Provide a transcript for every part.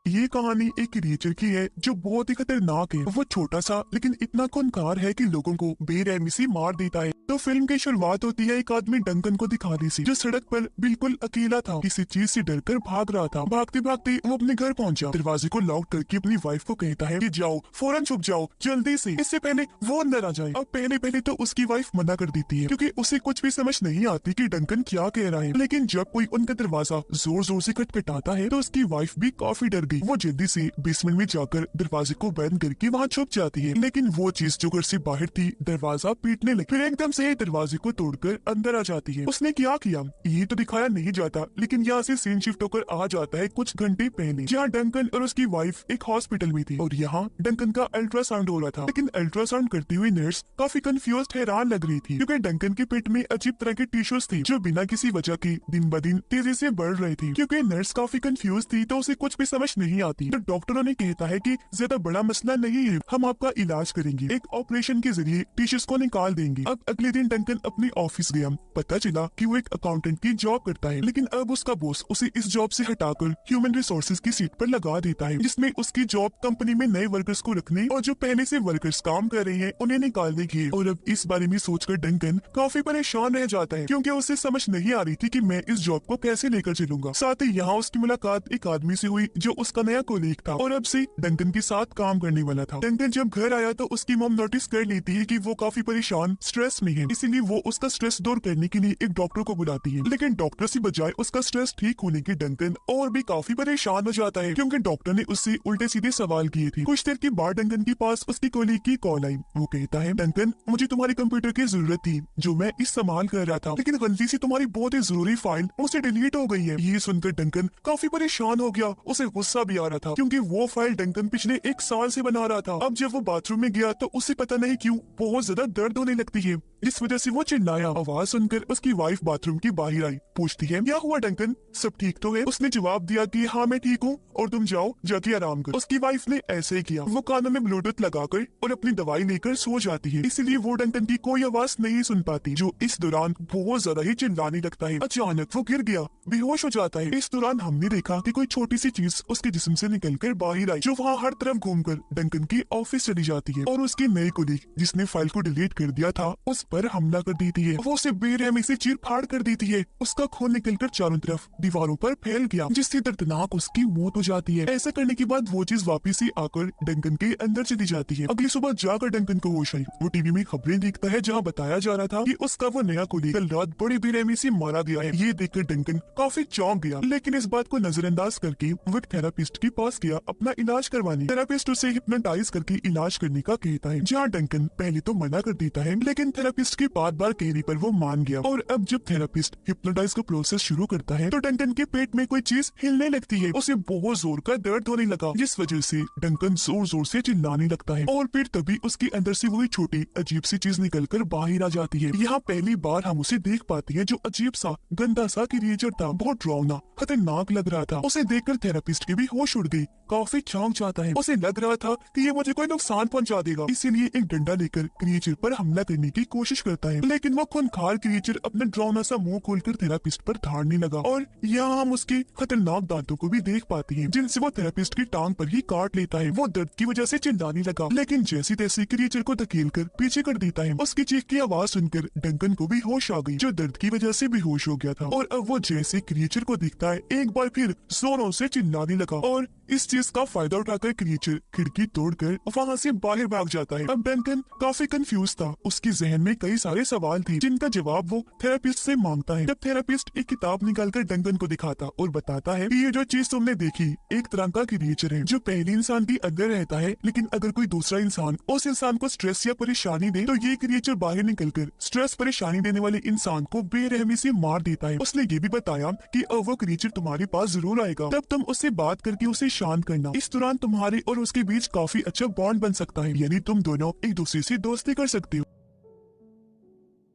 ये कहानी एक क्रिएचर की है जो बहुत ही खतरनाक है। वो छोटा सा लेकिन इतना खूंखार है कि लोगों को बेरहमी से मार देता है। तो फिल्म की शुरुआत होती है एक आदमी डंकन को दिखाने से, जो सड़क पर बिल्कुल अकेला था, किसी चीज से डरकर भाग रहा था। भागते भागते वो अपने घर पहुंचा, दरवाजे को लॉक करके अपनी वाइफ को कहता है कि जाओ, फौरन छुप जाओ जल्दी से, इससे पहले वो अंदर आ जाए। अब पहले पहले तो उसकी वाइफ मना कर देती है क्योंकि उसे कुछ भी समझ नहीं आती कि डंकन क्या कह रहा है। लेकिन जब कोई उनका दरवाजा जोर जोर से खटखटाता है तो उसकी वाइफ भी काफी डर गई। वो जल्दी से बेसमेंट में जाकर दरवाजे को बंद करके वहाँ छुप जाती है। लेकिन वो चीज जो घर से बाहर थी दरवाजा पीटने लगी, फिर एकदम से दरवाजे को तोड़कर अंदर आ जाती है। उसने क्या किया ये तो दिखाया नहीं जाता, लेकिन यहाँ से सीन शिफ्ट होकर आ जाता है कुछ घंटे पहले, जहाँ डंकन और उसकी वाइफ एक हॉस्पिटल में थी और यहाँ डंकन का अल्ट्रासाउंड हो रहा था। लेकिन अल्ट्रासाउंड करती हुई नर्स काफी कंफ्यूज हैरान लग रही थी क्योंकि डंकन के पेट में अजीब तरह के टिश्यूज थे जो बिना किसी वजह के दिन ब दिन तेजी से बढ़ रहे थे। क्योंकि नर्स काफी कंफ्यूज थी तो उसे कुछ भी समझ नहीं आती। तो डॉक्टरों ने कहता है कि ज्यादा बड़ा मसला नहीं है, हम आपका इलाज करेंगे, एक ऑपरेशन के जरिए टिश्यूज को निकाल देंगे। अब अगले दिन डंकन अपने ऑफिस गया। पता चला कि वो एक अकाउंटेंट की जॉब करता है, लेकिन अब उसका बॉस उसे इस जॉब से हटाकर ह्यूमन रिसोर्सेज की सीट पर लगा देता है, जिसमें उसकी जॉब कंपनी में नए वर्कर्स को रखने और जो पहले से वर्कर्स काम कर रहे हैं उन्हें निकालने की है। और अब इस बारे में सोचकर डंकन काफी परेशान रह जाता है क्योंकि उसे समझ नहीं आ रही थी कि मैं इस जॉब को कैसे लेकर चलूंगा। साथ ही यहाँ उसकी मुलाकात एक आदमी से हुई जो उसका नया कोलीग था और अब से डंकन के साथ काम करने वाला था। डंकन जब घर आया तो उसकी मॉम नोटिस कर लेती है कि वो काफी परेशान स्ट्रेस में है, इसीलिए वो उसका स्ट्रेस दूर करने के लिए एक डॉक्टर को बुलाती है। लेकिन डॉक्टर से बजाय उसका स्ट्रेस ठीक होने के डंकन और भी काफी परेशान हो जाता है क्योंकि डॉक्टर ने उससे उल्टे सीधे सवाल किए थे। कुछ देर के बाद डंकन के पास उसकी कोलीग की कॉल आई। वो कहता है, डंकन मुझे तुम्हारे कंप्यूटर की जरूरत थी जो मैं इस्तेमाल कर रहा था, लेकिन गलती से तुम्हारी बहुत ही जरूरी फाइल मुझसे डिलीट हो गई है। ये सुनकर डंकन काफी परेशान हो गया। उसे गुस्सा भी आ रहा था क्योंकि वो फाइल डंकन पिछले 1 साल से बना रहा था। अब जब वो बाथरूम में गया तो उसे पता नहीं क्यों बहुत ज्यादा दर्द होने लगती है, जिस वजह से वो चिल्लाया। आवाज सुनकर उसकी वाइफ बाथरूम की बाहर आई, पूछती है, क्या हुआ डंकन, सब ठीक तो है? उसने जवाब दिया कि हाँ मैं ठीक हूँ और तुम जाओ जाके आराम कर। उसकी वाइफ ने ऐसे ही किया। वो कानों में ब्लूटूथ लगाकर और अपनी दवाई लेकर सो जाती है, इसलिए वो डंकन की कोई आवाज नहीं सुन पाती, जो इस दौरान बहुत ज्यादा ही चिल्लाने लगता है। अचानक वो गिर गया, बेहोश हो जाता है। इस दौरान हमने देखा कि कोई छोटी सी चीज उसके जिस्म से निकलकर बाहर आई, जो वहाँ हर तरफ घूमकर डंकन की ऑफिस चली जाती है और उसकी नई कोलीग जिसने फाइल को डिलीट कर दिया था उस पर हमला कर देती है। वो उसे बेरहमी से चीर फाड़ कर देती है। उसका खून निकलकर चारों तरफ दीवारों पर फैल गया, जिससे दर्दनाक उसकी मौत हो जाती है। ऐसा करने के बाद वो चीज वापिस ही आकर डंकन के अंदर चली जाती है। अगली सुबह जाकर डंकन को होश आई। वो टीवी में खबरें देखता है जहाँ बताया जा रहा था कि उसका वो नया कोलीग कल रात बड़ी बेरहमी से मारा गया है। ये देखकर डंकन काफी चौंक गया, लेकिन इस बात को नजरअंदाज करके वो एक थेरापिस्ट के पास गया अपना इलाज करवाने। थेरापिस्ट उसे हिप्नोटाइज करके इलाज करने का कहता है, जहाँ डंकन पहले तो मना कर देता है, लेकिन थेरापिस्ट की बार बार कहने पर वो मान गया। और अब जब थेरापिस्ट हिप्नोटाइज का प्रोसेस शुरू करता है तो डंकन के पेट में कोई चीज हिलने लगती है। उसे बहुत जोर का दर्द होने लगा, जिस वजह से डंकन जोर जोर से चिल्लाने लगता है और फिर तभी उसके अंदर से वही छोटी अजीब सी चीज निकलकर बाहर आ जाती है। यहाँ पहली बार हम उसे देख पाते हैं, जो अजीब सा गंदा सा क्रिएचर था, बहुत डरावना खतरनाक लग रहा था। उसे देखकर थेरापिस्ट की भी होश उड़ गई, काफी चौंक जाता है। उसे लग रहा था कि ये मुझे कोई नुकसान पहुंचा देगा, इसीलिए एक डंडा लेकर क्रिएचर पर हमला करने की कोशिश करता है। लेकिन वो खूंखार क्रिएचर अपना डरावना सा मुंह खोलकर थेरापिस्ट पर धाड़ने लगा और यहाँ हम उसके खतरनाक दांतों को भी देख पाते हैं, जिनसे वो थेरापिस्ट की टांग पर ही काट लेता है। वो दर्द की वजह से चिल्लाने लगा, लेकिन जैसी तैसी क्रिएचर को धकेल कर पीछे कर देता है। उसकी चीख की आवाज सुनकर डंकन को भी होश आ गई, जो दर्द की वजह से बेहोश हो गया था। और अब वो जैसे क्रिएचर को दिखता है एक बार फिर जोरों से चिल्लाने लगा और इस चीज का फायदा उठाकर क्रिएचर खिड़की तोड़कर वहाँ से बाहर भाग जाता है। अब डंकन काफी कंफ्यूज था, उसके जहन में कई सारे सवाल थे जिनका जवाब वो थेरापिस्ट से मांगता है। जब थेरापिस्ट एक किताब निकालकर डंकन को दिखाता और बताता है कि ये जो चीज तुमने देखी एक तरह का क्रिएचर है जो पहले इंसान के अंदर रहता है, लेकिन अगर कोई दूसरा इंसान उस इंसान को स्ट्रेस या परेशानी दे तो ये क्रिएचर बाहर निकलकर स्ट्रेस परेशानी देने वाले इंसान को बेरहमी से मार देता है। उसने ये भी बताया कि अब वो क्रिएचर तुम्हारे पास जरूर आएगा, तब तुम उससे बात करके उसे शांत करना। इस दौरान तुम्हारे और उसके बीच काफी अच्छा बॉन्ड बन सकता है, यानी तुम दोनों एक दूसरे से दोस्ती कर सकते हो।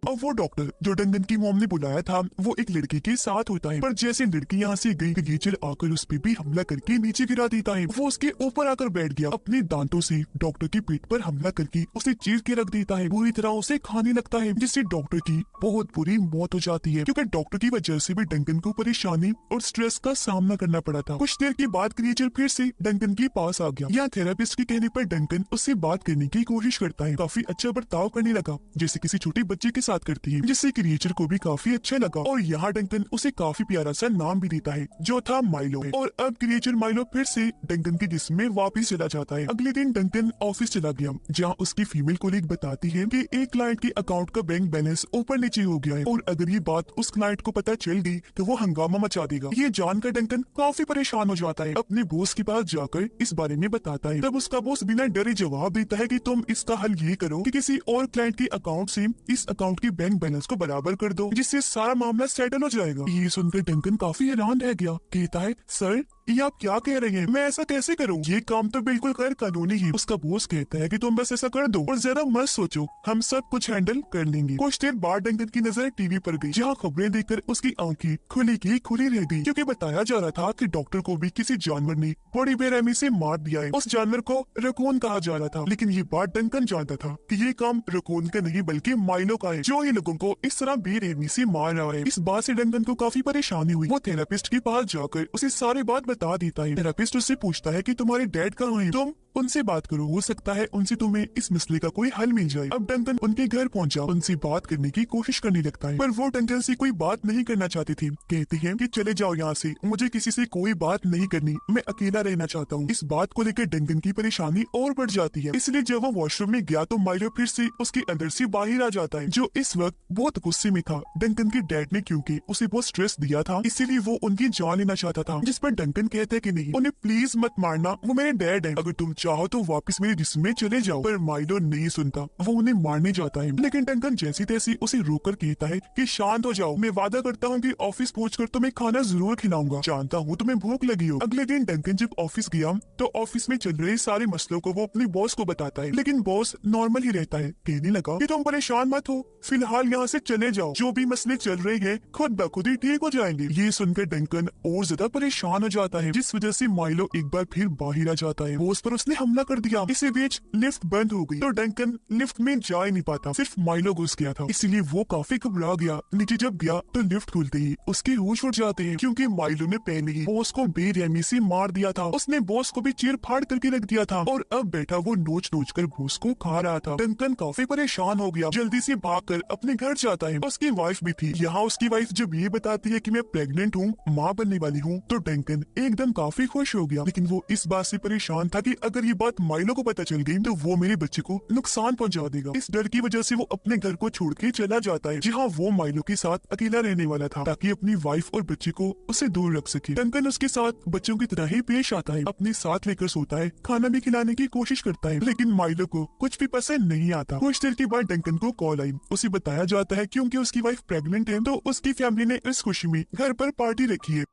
अब वो डॉक्टर जो डंकन की मॉम ने बुलाया था वो एक लड़की के साथ होता है, पर जैसे लड़की यहाँ से गई क्रिएचर आकर उस पे भी हमला करके नीचे गिरा देता है। वो उसके ऊपर आकर बैठ गया, अपने दांतों से डॉक्टर की पीठ पर हमला करके उसे चीर के रख देता है, बुरी तरह उसे खाने लगता है, जिससे डॉक्टर की बहुत बुरी मौत हो जाती है, क्योंकि डॉक्टर की वजह से भी डंकन को परेशानी और स्ट्रेस का सामना करना पड़ा था। कुछ देर के बाद क्रिएचर फिर से डंकन के पास आ गया। यहाँ थेरेपिस्ट के कहने पर डंकन उससे बात करने की कोशिश करता है, काफी अच्छा बर्ताव करने लगा जैसे किसी छोटे बच्चे के साथ करती है, जिससे क्रिएचर को भी काफी अच्छा लगा। और यहाँ डंकन उसे काफी प्यारा सा नाम भी देता है जो था माइलो है। और अब क्रिएचर माइलो फिर से डंकन के जिस्म में वापस चला जाता है। अगले दिन डंकन ऑफिस चला गया, जहाँ उसकी फीमेल कोलीग बताती है कि एक क्लाइंट के अकाउंट का बैंक बैलेंस ऊपर नीचे हो गया है, और अगर ये बात उस क्लाइंट को पता चल गई तो वो हंगामा मचा देगा। ये जानकर डंकन काफी परेशान हो जाता है, अपने बॉस के पास जाकर इस बारे में बताता है। तब उसका बॉस बिना डरे जवाब देता है कि तुम इसका हल ये करो कि किसी और क्लाइंट के अकाउंट से इस अकाउंट के बैंक बैलेंस को बराबर कर दो, जिससे सारा मामला सेटल हो जाएगा। ये सुनकर डंकन काफी हैरान रह गया, कहता है सर ये आप क्या कह रहे हैं, मैं ऐसा कैसे करूं? ये काम तो बिल्कुल गैर कानूनी है। उसका बॉस कहता है कि तुम बस ऐसा कर दो और ज्यादा मत सोचो, हम सब कुछ हैंडल कर लेंगे। कुछ देर बाद डंकन की नजर टीवी पर गई, जहाँ खबरें देखकर उसकी आंखें खुली की खुली रह गई, क्योंकि बताया जा रहा था कि डॉक्टर को भी किसी जानवर ने बड़ी बेरहमी से मार दिया है। उस जानवर को रकून कहा जा रहा था, लेकिन ये बात डंकन जानता था कि ये काम रकून का नहीं बल्कि माइलो का है, जो ही लोगों को इस तरह बेरहमी से मार रहा है। इस बात से डंकन को काफी परेशानी हुई। वो थेरेपिस्ट के पास जाकर उसे सारी बात बता देता है। थेरेपिस्ट उससे पूछता है कि तुम्हारे डैड कहाँ हैं? तुम उनसे बात करो, हो सकता है उनसे तुम्हें इस मसले का कोई हल मिल जाए। अब डंकन उनके घर पहुंचा, उनसे बात करने की कोशिश करने लगता है, पर वो डंकन से कोई बात नहीं करना चाहती थी। कहती है कि चले जाओ यहाँ से, मुझे किसी से कोई बात नहीं करनी, मैं अकेला रहना चाहता हूँ। इस बात को लेकर डंकन की परेशानी और बढ़ जाती है, इसलिए जब वो वॉशरूम में गया तो माइलो फिर से उसके अंदर से बाहर आ जाता है, जो इस वक्त बहुत गुस्से में था। डंकन के डैड ने क्योंकि उसे बहुत स्ट्रेस दिया था, इसीलिए वो उनकी जान लेना चाहता था, जिस पर डंकन कहता है कि नहीं, उन्हें प्लीज मत मारना, वो मेरे डैड है, अगर तुम चाहो तो वापस मेरे जिस्म में चले जाओ। पर माइलो नहीं सुनता, वो उन्हें मारने जाता है, लेकिन डंकन जैसी तैसी उसे रोककर कहता है कि शांत हो जाओ, मैं वादा करता हूँ कि ऑफिस पहुंचकर तुम्हें खाना जरूर खिलाऊंगा, जानता हूँ तुम्हें भूख लगी हो। अगले दिन डंकन जब ऑफिस गया तो ऑफिस में चल रहे सारे मसलों को वो अपने बॉस को बताता है, लेकिन बॉस नॉर्मल ही रहता है, कहने लगा कि तुम परेशान मत हो, फिलहाल यहाँ से चले जाओ, जो भी मसले चल रहे हैं खुद ब खुद ही ठीक हो जाएंगे। ये सुनकर डंकन और ज्यादा परेशान हो जाता है, जिस वजह से माइलो एक बार फिर बाहर आ जाता है। बॉस पर उसने हमला कर दिया, इसी बीच लिफ्ट बंद हो गई तो डंकन लिफ्ट में जा ही नहीं पाता, सिर्फ माइलो घुस गया था, इसलिए वो काफी घबरा गया। नीचे जब गया तो लिफ्ट खुलते ही उसके होश उड़ जाते हैं, क्योंकि माइलो ने पहले ही बॉस को बेरहमी से मार दिया था। उसने बॉस को भी चीर फाड़ करके रख दिया था, और अब बैठा वो नोच नोच कर बॉस को खा रहा था। डंकन काफी परेशान हो गया, जल्दी से भागकर अपने घर जाता है। उसकी वाइफ भी थी। यहाँ उसकी वाइफ जब ये बताती है कि मैं प्रेग्नेंट हूँ, माँ बनने वाली हूँ, तो डंकन एकदम काफी खुश हो गया, लेकिन वो इस बात से परेशान था कि अगर ये बात माइलो को पता चल गई तो वो मेरे बच्चे को नुकसान पहुंचा देगा। इस डर की वजह से वो अपने घर को छोड़ के चला जाता है, जहाँ वो माइलो के साथ अकेला रहने वाला था, ताकि अपनी वाइफ और बच्चे को उसे दूर रख सके। डंकन उसके साथ बच्चों की तरह ही पेश आता है, अपने साथ लेकर सोता है, खाना भी खिलाने की कोशिश करता है, लेकिन माइलो को कुछ भी पसंद नहीं आता। कुछ देर के बाद डंकन को कॉल आई, उसे बताया जाता है क्योंकि उसकी वाइफ प्रेग्नेंट है, तो उसकी फैमिली ने इस खुशी में घर पर पार्टी रखी है।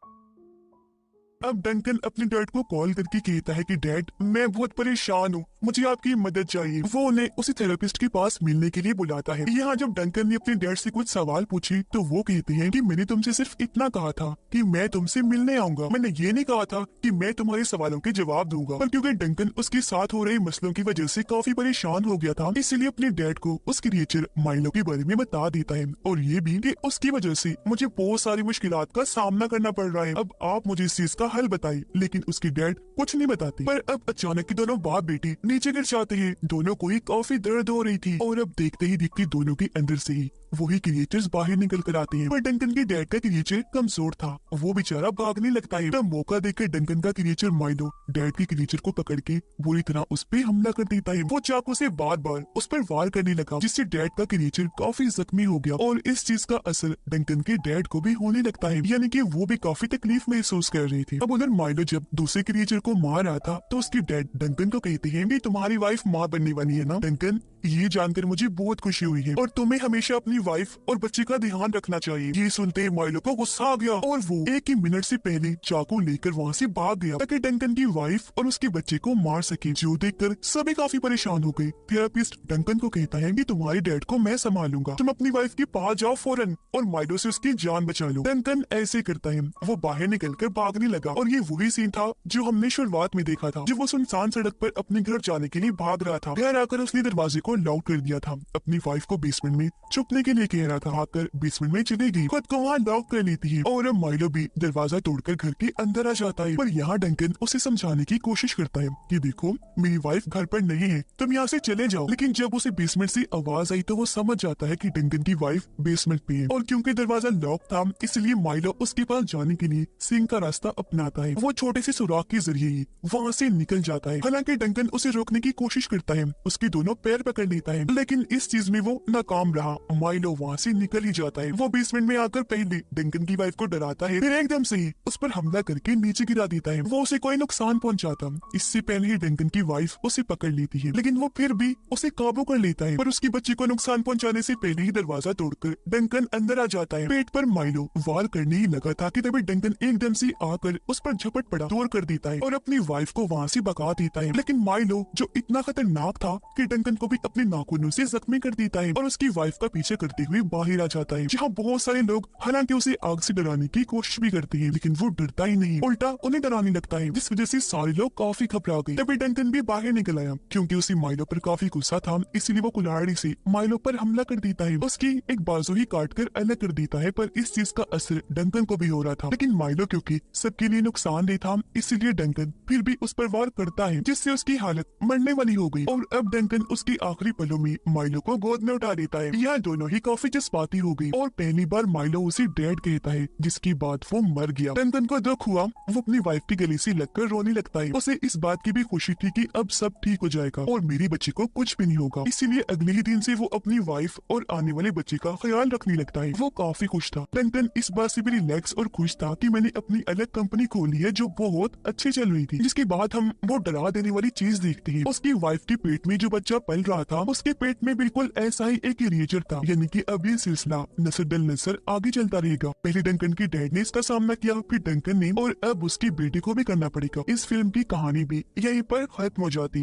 अब डंकन अपने डैड को कॉल करके कहता है कि डैड मैं बहुत परेशान हूँ, मुझे आपकी मदद चाहिए। वो उन्हें उसी थेरेपिस्ट के पास मिलने के लिए बुलाता है। यहाँ जब डंकन ने अपने डैड से कुछ सवाल पूछे तो वो कहते हैं कि मैंने तुमसे सिर्फ इतना कहा था कि मैं तुमसे मिलने आऊंगा, मैंने ये नहीं कहा था कि मैं तुम्हारे सवालों के जवाब दूंगा। पर क्योंकि डंकन उसके साथ हो रहे मसलों की वजह से काफी परेशान हो गया था, इसलिए अपने डैड को उस क्रिएचर माइलो के बारे में बता देता है, और ये भी कि उसकी वजह से मुझे बहुत सारी मुश्किलात का सामना करना पड़ रहा है, अब आप मुझे इस चीज का हल बताइए। लेकिन उसकी डैड कुछ नहीं बताती। पर अब अचानक दोनों बाप बेटी नीचे गिर जाते हैं, दोनों को ही काफी दर्द हो रही थी, और अब देखते ही देखते दोनों के अंदर से ही वही क्रिएचर्स बाहर निकल कर आते हैं। पर डंकन के डैड का क्रिएचर कमजोर था, वो बेचारा भागने लगता है। तब मौका देखकर डंकन का क्रिएचर माइलो डैड के क्रिएचर को पकड़ के बुरी तरह उस पे हमला कर देता है। वो चाकू से बार बार उस पर वार करने लगा, जिससे डैड का क्रिएचर काफी जख्मी हो गया, और इस चीज का असर डंकन के डैड को भी होने लगता है, यानी कि वो भी काफी तकलीफ महसूस कर रही थी। अब उधर माइलो जब दूसरे क्रिएचर को मार रहा था तो उसकी डैड डंकन को कहती है कि तुम्हारी वाइफ माँ बनने वाली है ना। डंकन ये जानकर मुझे बहुत खुशी हुई है और तुम्हें हमेशा अपनी वाइफ और बच्चे का ध्यान रखना चाहिए। ये सुनते ही माइलो को गुस्सा आ गया और वो एक ही मिनट से पहले चाकू लेकर वहाँ से भाग गया ताकि डंकन की वाइफ और उसके बच्चे को मार सके। जो देखकर सभी काफी परेशान हो गए। थेरापिस्ट डंकन को कहता है कि तुम्हारी डैड को मैं संभालूंगा, तुम अपनी वाइफ के पास जाओ फौरन और माइलो से उसकी जान बचा लो। डंकन ऐसे करता है, वो बाहर निकलकर भागने लगा और ये वही सीन था जो हमने शुरुआत में देखा था, जब वो सुनसान सड़क पर अपने घर जाने के लिए भाग रहा था। घर आकर उसने दरवाजे को लॉक कर दिया था, अपनी वाइफ को बेसमेंट में छुपने के लिए कह रहा था। आकर बेसमेंट में चली गई, खुद को वहाँ लॉक कर लेती है और अब माइलो भी दरवाजा तोड़कर घर के अंदर आ जाता है। पर यहाँ डंकन उसे समझाने की कोशिश करता है कि देखो मेरी वाइफ घर पर नहीं है, तुम यहाँ से चले जाओ। लेकिन जब उसे बेसमेंट से आवाज आई तो वो समझ जाता है कि डंकन की वाइफ बेसमेंट पे है और क्योंकि दरवाजा लॉक था इसलिए माइलो उसके पास जाने के लिए सिंह का रास्ता अपनाता है। वो छोटे से सुराग के जरिए ही वहाँ से निकल जाता है। हालांकि डंकन उसे रोकने की कोशिश करता है, उसके दोनों पैर पकड़ लेता है, लेकिन इस चीज में वो नाकाम रहा। माइलो वहाँ से निकल ही जाता है। वो बेसमेंट में आकर पहले डंकन की वाइफ को डराता है, फिर एकदम से ही उस पर हमला करके नीचे गिरा देता है। वो उसे कोई नुकसान पहुंचाता इससे पहले ही डंकन की वाइफ उसे पकड़ लेती है, लेकिन वो फिर भी उसे काबू कर लेता है। पर उसके बच्चे को नुकसान पहुंचाने से पहले ही दरवाजा तोड़कर डंकन अंदर आ जाता है। पेट पर माइलो वार करने ही लगा था कि तभी डंकन एकदम से आकर उस पर झपट पड़ा, दूर कर देता है और अपनी वाइफ को वहाँ से भगा देता है। लेकिन माइलो जो इतना खतरनाक था कि डंकन को भी अपने नाखूनों से जख्मी कर देता है और उसकी वाइफ का पीछे करते हुए बाहर आ जाता है, जहाँ बहुत सारे लोग हालांकि उसे आग से डराने की कोशिश भी करते हैं, लेकिन वो डरता ही नहीं, उल्टा उन्हें डराने लगता है, जिस वजह से सारे लोग काफी घबरा गए। तभी डंकन भी बाहर निकल आया, क्योंकि उसे माइलो पर काफी गुस्सा था, इसलिए वो कुल्हाड़ी से माइलो पर हमला कर देता है, उसकी एक बाजू ही काट कर अलग कर देता है। पर इस चीज का असर डंकन को भी हो रहा था, लेकिन माइलो क्योंकि सबके लिए नुकसानदेह था इसलिए डंकन फिर भी उस पर वार करता है, जिससे उसकी हालत मरने वाली हो गई। और अब डंकन उसकी आखिरी पलों में माइलो को गोद में उठा देता है। यह दोनों ही काफी जज्बाती हो गई और पहली बार माइलो उसे डैड कहता है, जिसके बाद वो मर गया। डंकन को दुख हुआ, वो अपनी वाइफ की गले से लगकर रोने लगता है। उसे इस बात की भी खुशी थी कि अब सब ठीक हो जाएगा और मेरी बच्ची को कुछ भी नहीं होगा, इसीलिए अगले ही दिन से वो अपनी वाइफ और आने वाले बच्चे का ख्याल रखने लगता है। वो काफी खुश था। डंकन इस बात से भी रिलैक्स और खुश था कि मैंने अपनी अलग कंपनी खोली है जो बहुत अच्छी चल रही थी। जिसके बाद हम वो डरा देने वाली चीज देखते हैं, उसकी वाइफ के पेट में जो बच्चा पल रहा था उसके पेट में बिल्कुल ऐसा ही एक इरेजर था, यानी कि अब ये सिलसिला नस्ल दर नस्ल आगे चलता रहेगा। पहले डंकन की डैड ने इसका सामना किया, फिर डंकन ने, और अब उसकी बेटी को भी करना पड़ेगा। इस फिल्म की कहानी भी यहीं पर खत्म हो जाती है।